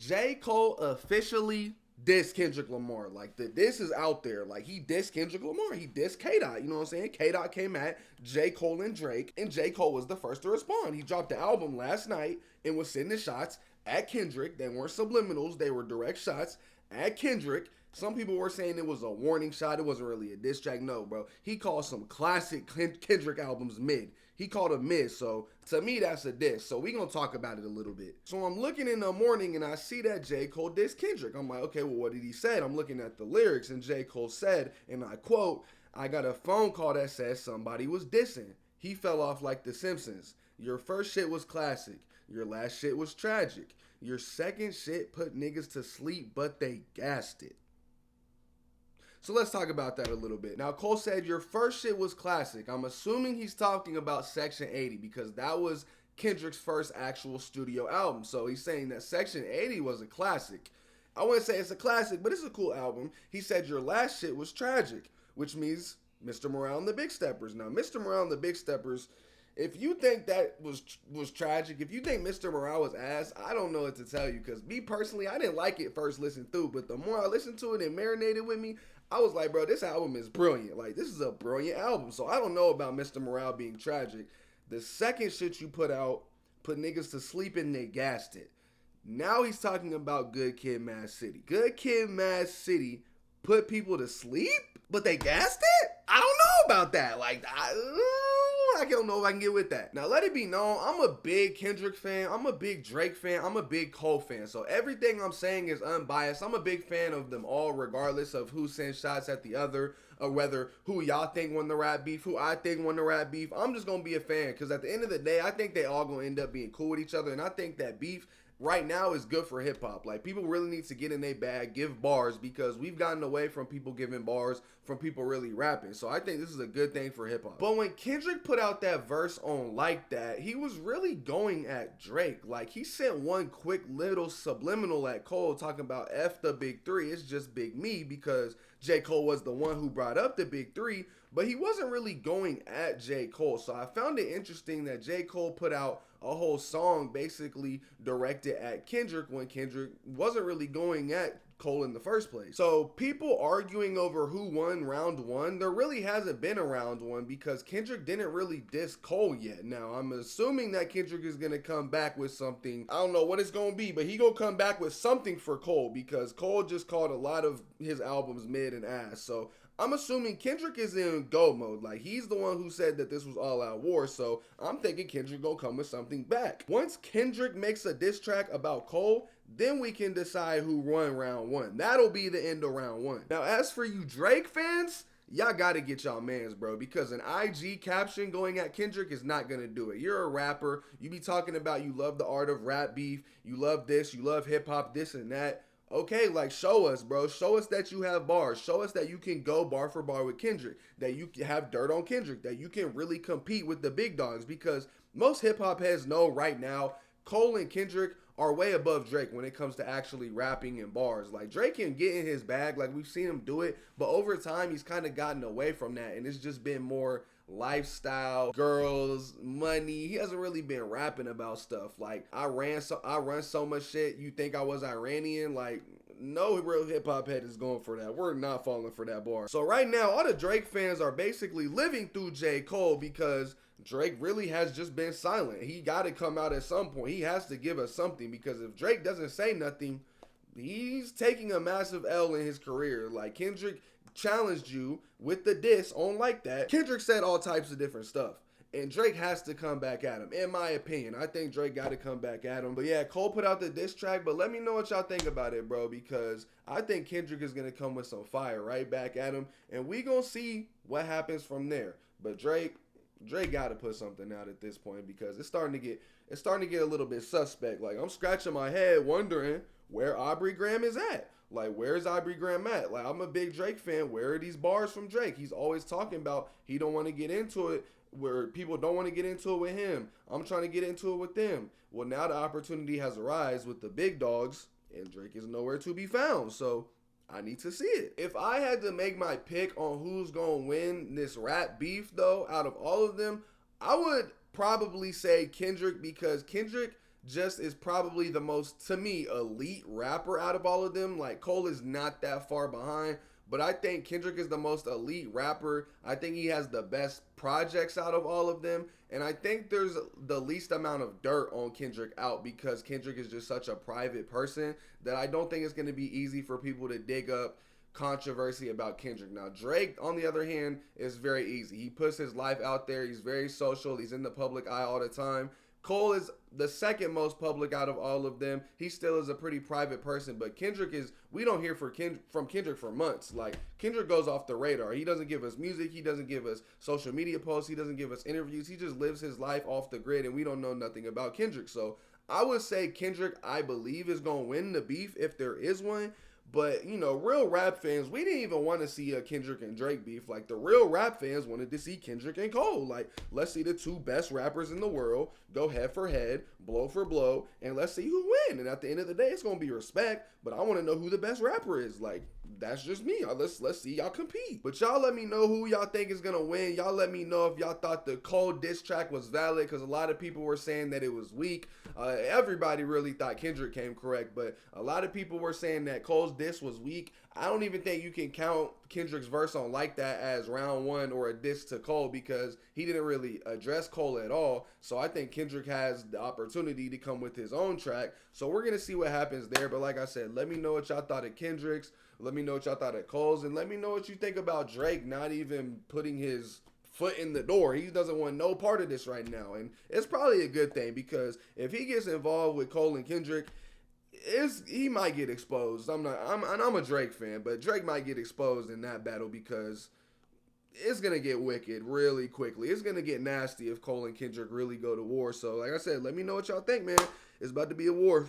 J. Cole officially dissed Kendrick Lamar. Like, the diss is out there. Like, he dissed Kendrick Lamar. He dissed K-Dot. You know what I'm saying? K-Dot came at J. Cole and Drake, and J. Cole was the first to respond. He dropped the album last night and was sending shots at Kendrick. They weren't subliminals. They were direct shots at Kendrick. Some people were saying it was a warning shot. It wasn't really a diss track. No, bro. He called some classic Kendrick albums mid. He called them mid. So to me, that's a diss. So we gonna talk about it a little bit. So I'm looking in the morning and I see that J. Cole dissed Kendrick. I'm like, okay, well, what did he say? I'm looking at the lyrics and J. Cole said, and I quote, "I got a phone call that says somebody was dissing. He fell off like the Simpsons. Your first shit was classic. Your last shit was tragic. Your second shit put niggas to sleep, but they gassed it." So let's talk about that a little bit. Now, Cole said your first shit was classic. I'm assuming he's talking about Section 80 because that was Kendrick's first actual studio album. So he's saying that Section 80 was a classic. I wouldn't say it's a classic, but it's a cool album. He said your last shit was tragic, which means Mr. Morale and the Big Steppers. Now, Mr. Morale and the Big Steppers, if you think that was tragic, if you think Mr. Morale was ass, I don't know what to tell you. Because me personally, I didn't like it first listen through. But the more I listened to it and marinated with me, I was like, bro, this album is brilliant. Like, this is a brilliant album. So I don't know about Mr. Morale being tragic. The second shit you put out put niggas to sleep and they gassed it. Now he's talking about Good Kid, Mad City. Good Kid, Mad City put people to sleep, but they gassed it? I don't know about that. Like, I don't know if I can get with that. Now, let it be known, I'm a big Kendrick fan. I'm a big Drake fan. I'm a big Cole fan. So everything I'm saying is unbiased. I'm a big fan of them all, regardless of who sends shots at the other, or whether who y'all think won the rap beef, who I think won the rap beef. I'm just going to be a fan because at the end of the day, I think they all going to end up being cool with each other. And I think that beef right now is good for hip hop. Like, people really need to get in their bag, give bars, because we've gotten away from people giving bars, from people really rapping. So I think this is a good thing for hip hop. But when Kendrick put out that verse on Like That, he was really going at Drake. Like, he sent one quick little subliminal at Cole talking about F the big three. It's just big me, because J. Cole was the one who brought up the big three, but he wasn't really going at J. Cole. So I found it interesting that J. Cole put out a whole song basically directed at Kendrick when Kendrick wasn't really going at Cole in the first place. So people arguing over who won round one, there really hasn't been a round one because Kendrick didn't really diss Cole yet. Now, I'm assuming that Kendrick is going to come back with something. I don't know what it's going to be, but he going to come back with something for Cole because Cole just called a lot of his albums mid and ass. So I'm assuming Kendrick is in go mode. Like, he's the one who said that this was all out war. So I'm thinking Kendrick gonna come with something back. Once Kendrick makes a diss track about Cole, then we can decide who won round one. That'll be the end of round one. Now, as for you Drake fans, y'all gotta get y'all mans, bro, because an IG caption going at Kendrick is not gonna do it. You're a rapper. You be talking about you love the art of rap beef. You love this. You love hip hop, this and that. Okay, like, show us, bro. Show us that you have bars. Show us that you can go bar for bar with Kendrick, that you have dirt on Kendrick, that you can really compete with the big dogs, because most hip-hop heads know right now Cole and Kendrick are way above Drake when it comes to actually rapping and bars. Like, Drake can get in his bag, like, we've seen him do it, but over time, he's kind of gotten away from that, and it's just been more lifestyle, girls, money. He hasn't really been rapping about stuff like I run so much shit. You think I was Iranian? Like, no real hip hop head is going for that. We're not falling for that bar. So right now, all the Drake fans are basically living through J. Cole because Drake really has just been silent. He got to come out at some point. He has to give us something, because if Drake doesn't say nothing, he's taking a massive L in his career. Like, Kendrick challenged you with the diss on Like That. Kendrick said all types of different stuff, and Drake has to come back at him, in my opinion. I think Drake got to come back at him. But yeah, Cole put out the diss track, but let me know what y'all think about it, bro, because I think Kendrick is going to come with some fire right back at him, and we going to see what happens from there. But Drake got to put something out at this point, because it's starting to get a little bit suspect. Like, I'm scratching my head wondering where Aubrey Graham is at. Like, where's Aubrey Graham at? Like, I'm a big Drake fan. Where are these bars from Drake? He's always talking about he don't want to get into it, where people don't want to get into it with him. I'm trying to get into it with them. Well, now the opportunity has arisen with the big dogs, and Drake is nowhere to be found. So I need to see it. If I had to make my pick on who's going to win this rap beef, though, out of all of them, I would probably say Kendrick, because Kendrick just is probably the most, to me, elite rapper out of all of them. Like, Cole is not that far behind, but I think Kendrick is the most elite rapper. I think he has the best projects out of all of them. And I think there's the least amount of dirt on Kendrick out because Kendrick is just such a private person that I don't think it's going to be easy for people to dig up controversy about Kendrick. Now, Drake, on the other hand, is very easy. He puts his life out there. He's very social. He's in the public eye all the time. Cole is the second most public out of all of them. He still is a pretty private person, but Kendrick is, we don't hear from Kendrick for months. Like, Kendrick goes off the radar. He doesn't give us music. He doesn't give us social media posts. He doesn't give us interviews. He just lives his life off the grid, and we don't know nothing about Kendrick. So I would say Kendrick, I believe, is going to win the beef if there is one. But, you know, real rap fans, we didn't even want to see a Kendrick and Drake beef. Like, the real rap fans wanted to see Kendrick and Cole. Like, let's see the two best rappers in the world go head for head, blow for blow, and let's see who win. And at the end of the day, it's going to be respect, but I want to know who the best rapper is. Like, that's just me. Let's see y'all compete. But y'all let me know who y'all think is going to win. Y'all let me know if y'all thought the Cole diss track was valid, because a lot of people were saying that it was weak. Everybody really thought Kendrick came correct, but a lot of people were saying that Cole's diss was weak. I don't even think you can count Kendrick's verse on Like That as round one or a diss to Cole, because he didn't really address Cole at all. So I think Kendrick has the opportunity to come with his own track. So we're going to see what happens there. But like I said, let me know what y'all thought of Kendrick's. Let me know what y'all thought of Cole's. And let me know what you think about Drake not even putting his foot in the door. He doesn't want no part of this right now. And it's probably a good thing, because if he gets involved with Cole and Kendrick, he might get exposed. I'm a Drake fan, but Drake might get exposed in that battle, because it's gonna get wicked really quickly. It's gonna get nasty if Cole and Kendrick really go to war. So like I said, let me know what y'all think, man. It's about to be a war.